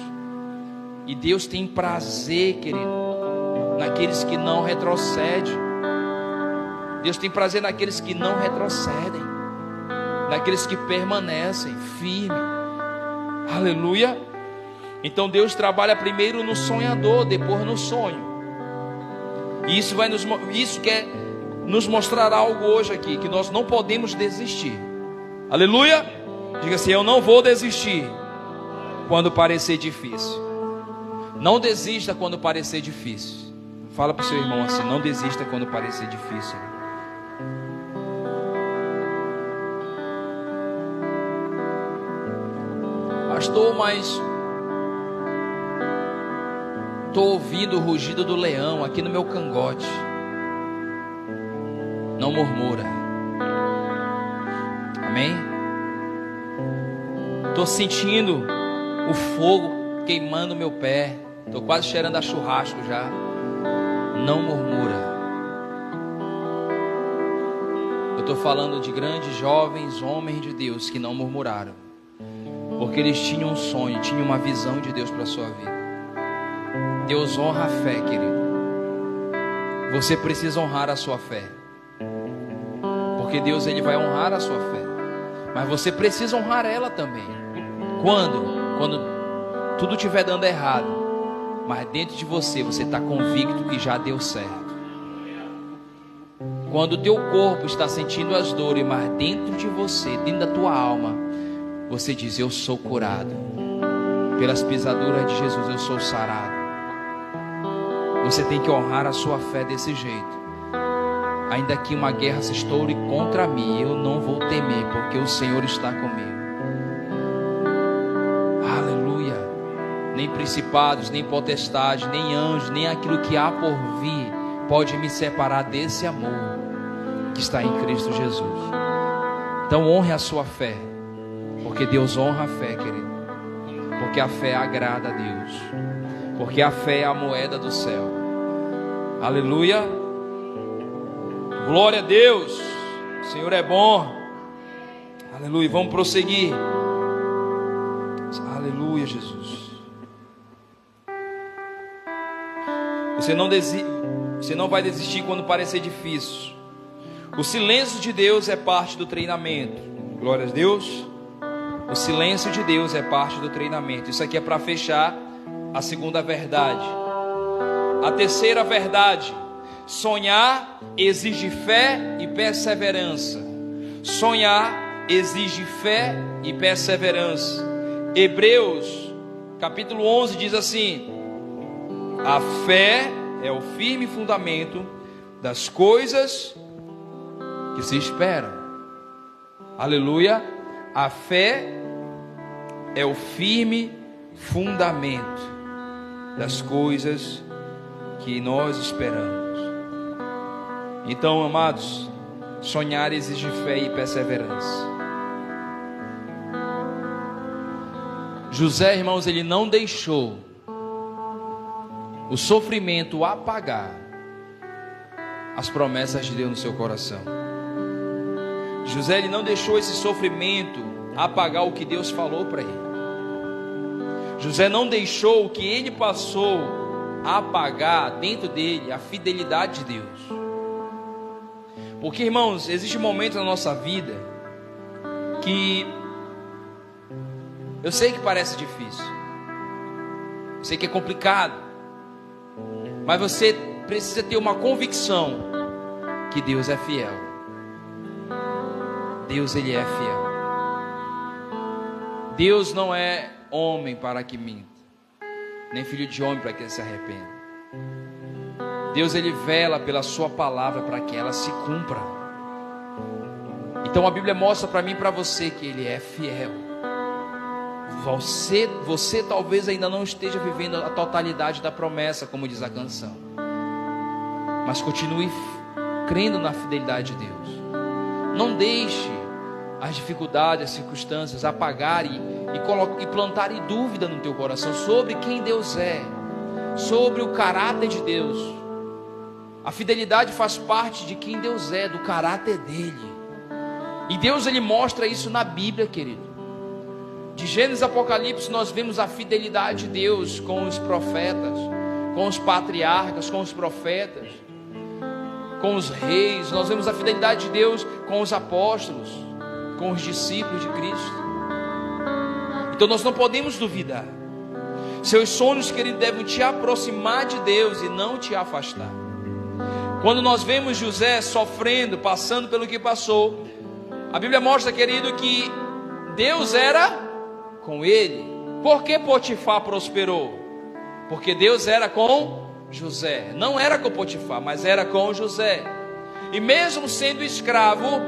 [SPEAKER 1] E Deus tem prazer, querido, naqueles que não retrocedem. Deus tem prazer naqueles que não retrocedem, naqueles que permanecem firmes. Aleluia. Então Deus trabalha primeiro no sonhador, depois no sonho. E isso quer nos mostrar algo hoje aqui, que nós não podemos desistir. Aleluia. Diga assim: eu não vou desistir quando parecer difícil. Não desista quando parecer difícil. Fala para o seu irmão assim: não desista quando parecer difícil. Pastor, mas estou ouvindo o rugido do leão aqui no meu cangote. Não murmura. Amém? Estou sentindo o fogo queimando meu pé. Estou quase cheirando a churrasco já. Não murmura. Eu estou falando de grandes jovens homens de Deus que não murmuraram, porque eles tinham um sonho, tinham uma visão de Deus para a sua vida. Deus honra a fé, querido. Você precisa honrar a sua fé, porque Deus, Ele vai honrar a sua fé. Mas você precisa honrar ela também. Quando tudo estiver dando errado, mas dentro de você, você está convicto que já deu certo. Quando o teu corpo está sentindo as dores, mas dentro de você, dentro da tua alma, você diz: eu sou curado. Pelas pisaduras de Jesus eu sou sarado. Você tem que honrar a sua fé desse jeito. Ainda que uma guerra se estoure contra mim, eu não vou temer, porque o Senhor está comigo. Aleluia. Nem principados, nem potestades, nem anjos, nem aquilo que há por vir pode me separar desse amor que está em Cristo Jesus. Então honre a sua fé, porque Deus honra a fé, querido. Porque a fé agrada a Deus. Porque a fé é a moeda do céu. Aleluia. Glória a Deus. O Senhor é bom. Aleluia. Vamos prosseguir. Aleluia, Jesus. Você não vai desistir quando parecer difícil. O silêncio de Deus é parte do treinamento. Glória a Deus. O silêncio de Deus é parte do treinamento. Isso aqui é para fechar a segunda verdade. A terceira verdade: sonhar exige fé e perseverança. Sonhar exige fé e perseverança. Hebreus capítulo 11 diz assim: a fé é o firme fundamento das coisas que se esperam. Aleluia. A fé é o firme fundamento das coisas que nós esperamos. Então, amados, sonhar exige fé e perseverança. José, irmãos, ele não deixou o sofrimento apagar as promessas de Deus no seu coração. José, ele não deixou esse sofrimento apagar o que Deus falou para ele. José não deixou o que ele passou apagar dentro dele a fidelidade de Deus. Porque, irmãos, existem momentos na nossa vida que eu sei que parece difícil, eu sei que é complicado, mas você precisa ter uma convicção que Deus é fiel. Deus, ele é fiel. Deus não é homem para que minta, nem filho de homem para que ele se arrependa. Deus, ele vela pela sua palavra para que ela se cumpra. Então a Bíblia mostra para mim e para você que ele é fiel. Você talvez ainda não esteja vivendo a totalidade da promessa, como diz a canção, mas continue crendo na fidelidade de Deus. Não deixe as dificuldades, as circunstâncias apagarem e plantarem dúvida no teu coração sobre quem Deus é, sobre o caráter de Deus. A fidelidade faz parte de quem Deus é, do caráter dele. E Deus, ele mostra isso na Bíblia, querido. De Gênesis a Apocalipse nós vemos a fidelidade de Deus com os profetas, com os patriarcas, com os profetas, com os reis. Nós vemos a fidelidade de Deus com os apóstolos, com os discípulos de Cristo. Então nós não podemos duvidar. Seus sonhos, querido, devem te aproximar de Deus e não te afastar. Quando nós vemos José sofrendo, passando pelo que passou, a Bíblia mostra, querido, que Deus era com ele. Por que Potifar prosperou? Porque Deus era com José. Não era com Potifar, mas era com José. E mesmo sendo escravo,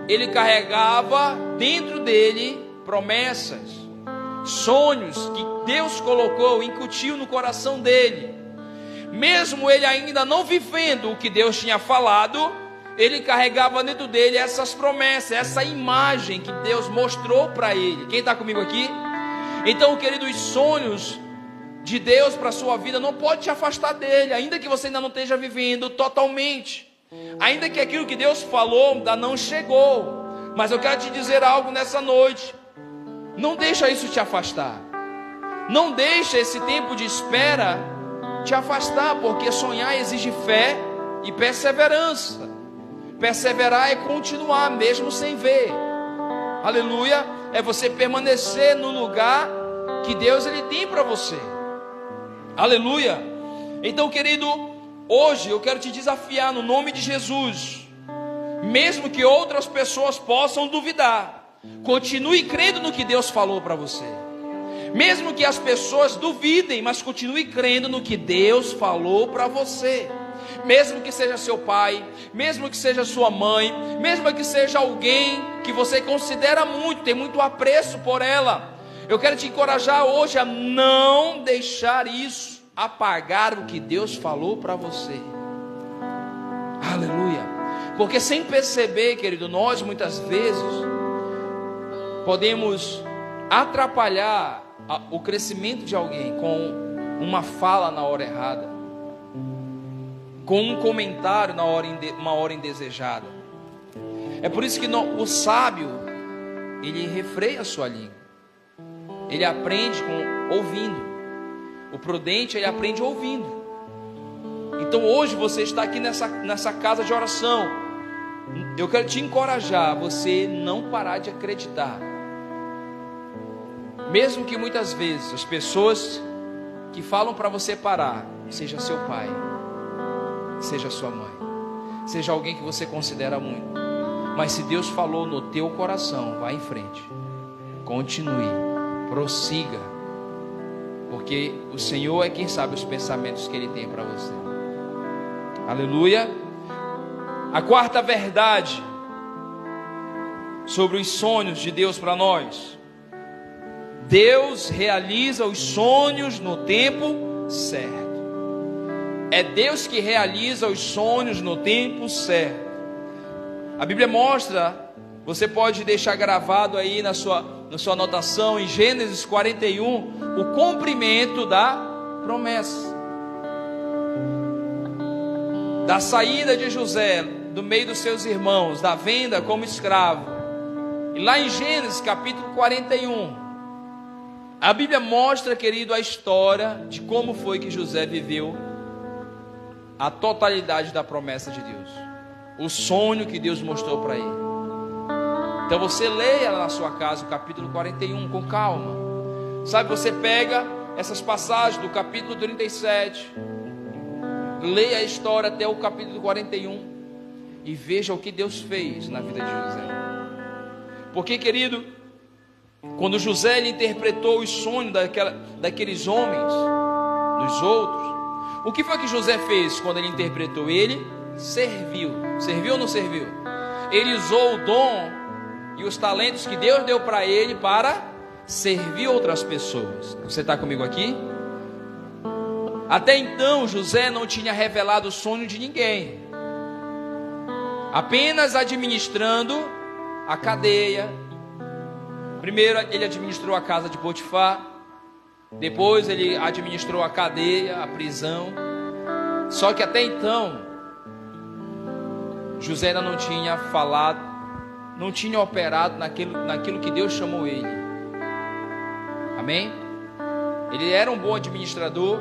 [SPEAKER 1] ele carregava dentro dele promessas, sonhos que Deus colocou, incutiu no coração dele. Mesmo ele ainda não vivendo o que Deus tinha falado, ele carregava dentro dele essas promessas, essa imagem que Deus mostrou para ele. Quem está comigo aqui? Então, querido, os sonhos de Deus para a sua vida não pode te afastar dele, ainda que você ainda não esteja vivendo totalmente, ainda que aquilo que Deus falou ainda não chegou. Mas eu quero te dizer algo nessa noite: não deixa isso te afastar, não deixa esse tempo de espera te afastar, porque sonhar exige fé e perseverança. Perseverar é continuar mesmo sem ver. Aleluia. É você permanecer no lugar que Deus, ele tem para você. Aleluia. Então, querido, hoje eu quero te desafiar no nome de Jesus. Mesmo que outras pessoas possam duvidar, continue crendo no que Deus falou para você. Mesmo que as pessoas duvidem, mas continue crendo no que Deus falou para você. Mesmo que seja seu pai, mesmo que seja sua mãe, mesmo que seja alguém que você considera muito, tem muito apreço por ela, eu quero te encorajar hoje a não deixar isso apagar o que Deus falou para você. Aleluia. Porque sem perceber, querido, nós muitas vezes podemos atrapalhar o crescimento de alguém com uma fala na hora errada, com um comentário uma hora indesejada. É por isso que o sábio, ele refreia a sua língua, ele aprende ouvindo. O prudente, ele aprende ouvindo. Então hoje você está aqui nessa casa de oração, eu quero te encorajar a você não parar de acreditar. Mesmo que muitas vezes as pessoas que falam para você parar, seja seu pai, seja sua mãe, seja alguém que você considera muito, mas se Deus falou no teu coração, vá em frente, continue, prossiga, porque o Senhor é quem sabe os pensamentos que Ele tem para você. Aleluia. A quarta verdade sobre os sonhos de Deus para nós: Deus realiza os sonhos no tempo certo. É Deus que realiza os sonhos no tempo certo. A Bíblia mostra, você pode deixar gravado aí na sua anotação, em Gênesis 41, o cumprimento da promessa. Da saída de José do meio dos seus irmãos, da venda como escravo. E lá em Gênesis capítulo 41, a Bíblia mostra, querido, a história de como foi que José viveu a totalidade da promessa de Deus, o sonho que Deus mostrou para ele. Então você leia na sua casa o capítulo 41 com calma. Sabe, você pega essas passagens do capítulo 37, leia a história até o capítulo 41 e veja o que Deus fez na vida de José. Porque, querido, quando José ele interpretou os sonhos daqueles homens, dos outros, o que foi que José fez quando ele interpretou? Ele serviu. Serviu ou não serviu? Ele usou o dom e os talentos que Deus deu para ele para servir outras pessoas. Você está comigo aqui? Até então José não tinha revelado o sonho de ninguém, apenas administrando a cadeia. Primeiro ele administrou a casa de Potifar, depois ele administrou a cadeia, a prisão. Só que até então José ainda não tinha falado, não tinha operado naquilo que Deus chamou ele. Amém? Ele era um bom administrador,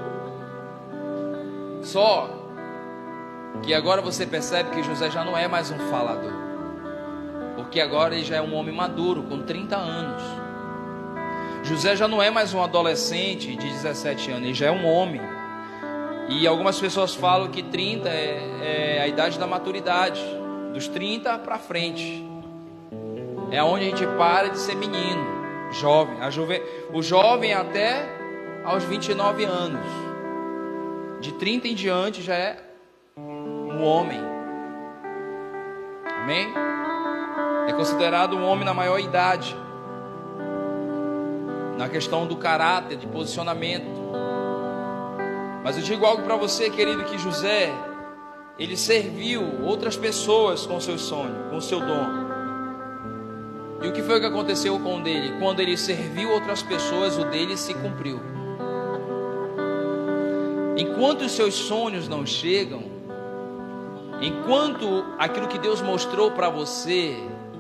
[SPEAKER 1] só que agora você percebe que José já não é mais um falador, porque agora ele já é um homem maduro, com 30 anos. José já não é mais um adolescente de 17 anos, ele já é um homem. E algumas pessoas falam que 30 é a idade da maturidade, dos 30 para frente é onde a gente para de ser menino, jovem. O jovem até aos 29 anos, de 30 em diante já é um homem. Amém? É considerado um homem na maior idade, na questão do caráter, de posicionamento. Mas eu digo algo para você, querido, que José, ele serviu outras pessoas com seu sonho, com seu dom. E o que foi que aconteceu com o dele? Quando ele serviu outras pessoas, o dele se cumpriu. Enquanto os seus sonhos não chegam, enquanto aquilo que Deus mostrou para você,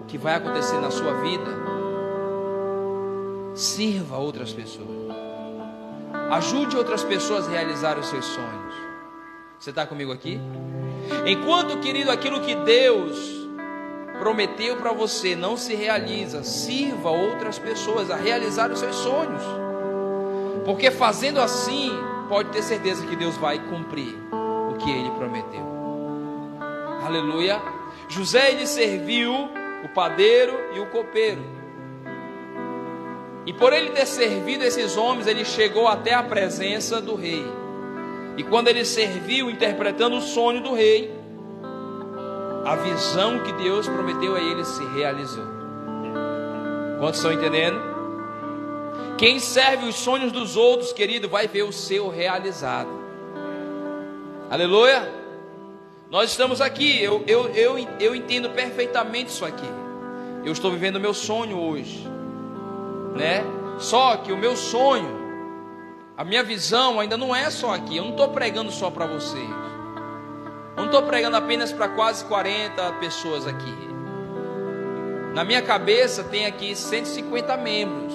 [SPEAKER 1] que vai acontecer na sua vida, sirva outras pessoas. Ajude outras pessoas a realizar os seus sonhos. Você está comigo aqui? Enquanto, querido, aquilo que Deus prometeu para você não se realiza, sirva outras pessoas a realizar os seus sonhos. Porque fazendo assim, pode ter certeza que Deus vai cumprir o que Ele prometeu. Aleluia. José, ele serviu o padeiro e o copeiro. E por ele ter servido esses homens, ele chegou até a presença do rei. E quando ele serviu, interpretando o sonho do rei, a visão que Deus prometeu a ele se realizou. Quantos estão entendendo? Quem serve os sonhos dos outros, querido, vai ver o seu realizado. Aleluia. Nós estamos aqui, eu entendo perfeitamente isso aqui. Eu estou vivendo o meu sonho hoje, né? Só que o meu sonho, a minha visão ainda não é só aqui. Eu não estou pregando só para vocês. Eu não estou pregando apenas para quase 40 pessoas aqui. Na minha cabeça tem aqui 150 membros.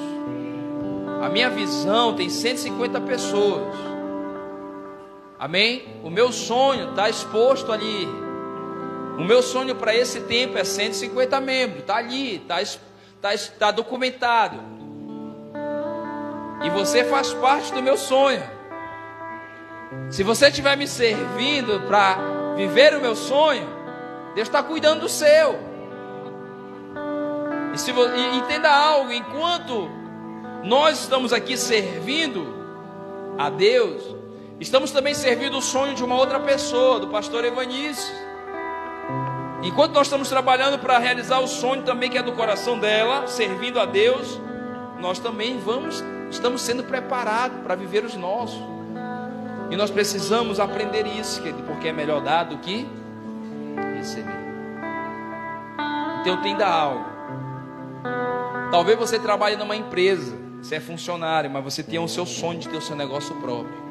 [SPEAKER 1] A minha visão tem 150 pessoas. Amém? O meu sonho está exposto ali. O meu sonho para esse tempo é 150 membros. Está ali, está documentado. E você faz parte do meu sonho. Se você estiver me servindo para viver o meu sonho, Deus está cuidando do seu. E entenda algo: enquanto nós estamos aqui servindo a Deus, estamos também servindo o sonho de uma outra pessoa, do pastor Evanício. Enquanto nós estamos trabalhando para realizar o sonho também que é do coração dela, servindo a Deus, nós também estamos sendo preparados para viver os nossos. E nós precisamos aprender isso, porque é melhor dar do que receber. Então entenda algo. Talvez você trabalhe numa empresa, você é funcionário, mas você tem o seu sonho de ter o seu negócio próprio.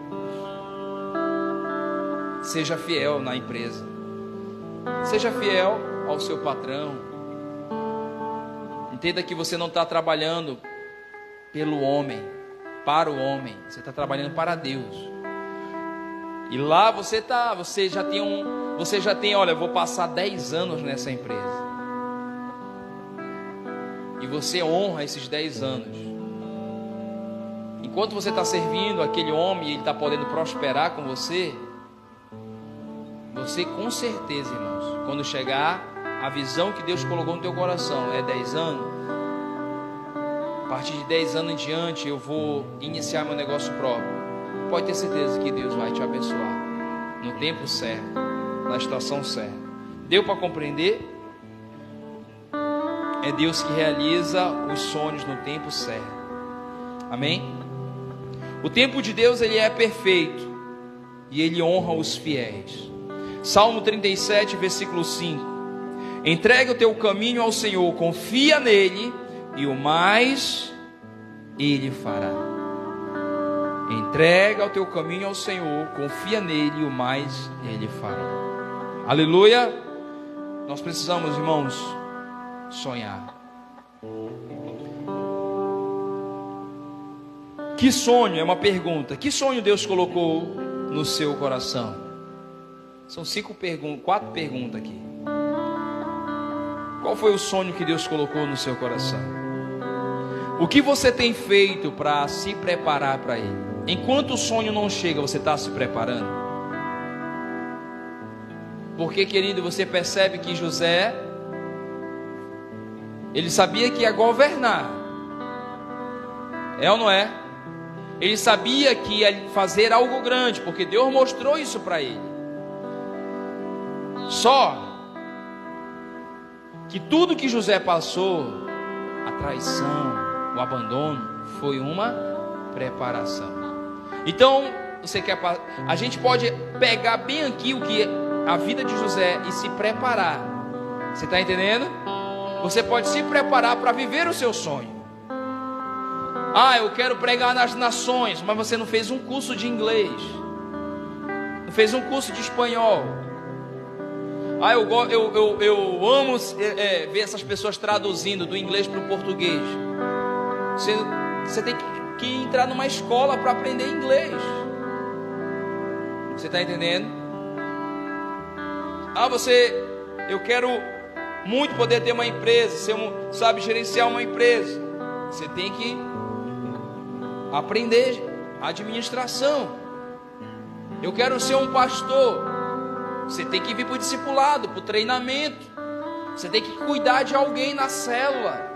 [SPEAKER 1] Seja fiel na empresa. Seja fiel ao seu patrão. Entenda que você não está trabalhando pelo homem, para o homem. Você está trabalhando para Deus. E lá você já tem, olha, eu vou passar 10 anos nessa empresa. E você honra esses 10 anos. Enquanto você está servindo aquele homem e ele está podendo prosperar com você, você com certeza, irmãos, quando chegar a visão que Deus colocou no teu coração, é 10 anos, a partir de 10 anos em diante eu vou iniciar meu negócio próprio. Pode ter certeza que Deus vai te abençoar no tempo certo, na estação certa. Deu para compreender? É Deus que realiza os sonhos no tempo certo. Amém? O tempo de Deus, ele é perfeito e ele honra os fiéis. Salmo 37, versículo 5. Entrega o teu caminho ao Senhor, confia nele e o mais ele fará. Entrega o teu caminho ao Senhor, confia nele e o mais ele fará. Aleluia. Nós precisamos, irmãos, sonhar. Que sonho? É uma pergunta. Que sonho Deus colocou no seu coração? São 4 perguntas aqui. Qual foi o sonho que Deus colocou no seu coração? O que você tem feito para se preparar para ele? Enquanto o sonho não chega, você está se preparando? Porque, querido, você percebe que José, ele sabia que ia governar. É ou não é? Ele sabia que ia fazer algo grande, porque Deus mostrou isso para ele. Só que tudo que José passou, a traição, o abandono, foi uma preparação. Então, a gente pode pegar bem aqui o que a vida de José e se preparar. Você está entendendo? Você pode se preparar para viver o seu sonho. Eu quero pregar nas nações, mas você não fez um curso de inglês, não fez um curso de espanhol. Eu amo ver essas pessoas traduzindo do inglês para o português. Você tem que entrar numa escola para aprender inglês. Você está entendendo? Eu quero muito poder ter uma empresa, gerenciar uma empresa. Você tem que aprender administração. Eu quero ser um pastor. Você tem que vir para o discipulado, para o treinamento. Você tem que cuidar de alguém na célula.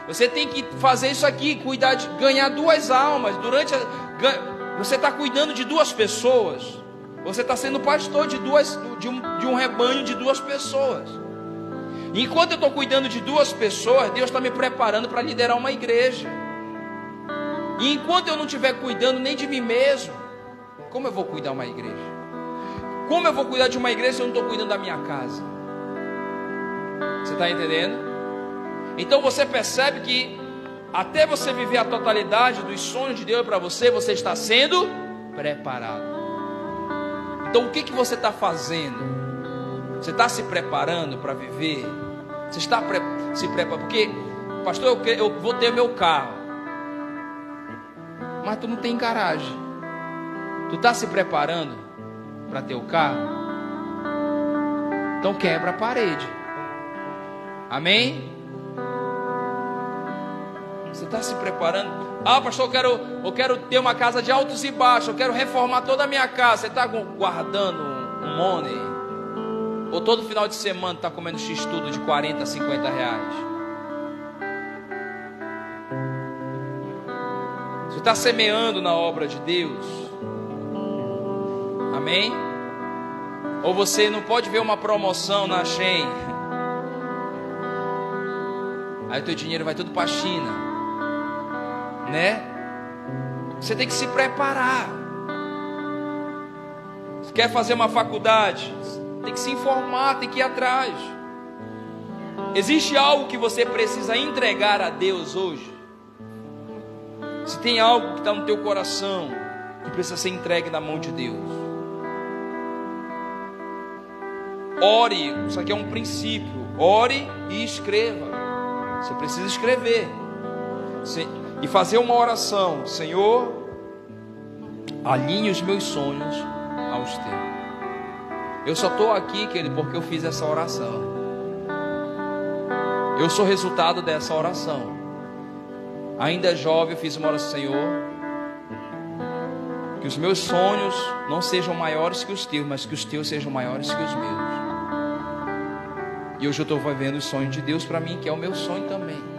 [SPEAKER 1] Você tem que fazer isso aqui, cuidar de ganhar 2 almas. Você está cuidando de 2 pessoas. Você está sendo pastor de um rebanho de 2 pessoas. E enquanto eu estou cuidando de 2 pessoas, Deus está me preparando para liderar uma igreja. E enquanto eu não estiver cuidando nem de mim mesmo, como eu vou cuidar de uma igreja? Como eu vou cuidar de uma igreja se eu não estou cuidando da minha casa? Você está entendendo? Então você percebe que até você viver a totalidade dos sonhos de Deus para você, você está sendo preparado. Então o que você está fazendo? Você está se preparando para viver? Você está se preparando? Porque, pastor, eu vou ter meu carro, mas tu não tem garagem. Tu está se preparando para ter o carro? Então quebra a parede. Amém? Você está se preparando? Pastor, eu quero ter uma casa de altos e baixos. Eu quero reformar toda a minha casa. Você está guardando um money? Ou todo final de semana está comendo x-tudo de 40 a 50 reais? Você está semeando na obra de Deus? Amém? Ou você não pode ver uma promoção na Shein aí o teu dinheiro vai tudo para a China, né? Você tem que se preparar. Você quer fazer uma faculdade, tem que se informar, tem que ir atrás. Existe algo que você precisa entregar a Deus hoje? Se tem algo que está no teu coração, que precisa ser entregue na mão de Deus, ore. Isso aqui é um princípio. Ore e escreva. Você precisa escrever e fazer uma oração: Senhor, alinhe os meus sonhos aos teus. Eu só estou aqui, querido, porque eu fiz essa oração. Eu sou resultado dessa oração. Ainda jovem eu fiz uma oração: Senhor, que os meus sonhos não sejam maiores que os teus, mas que os teus sejam maiores que os meus. E hoje eu estou vivendo o sonho de Deus para mim, que é o meu sonho também.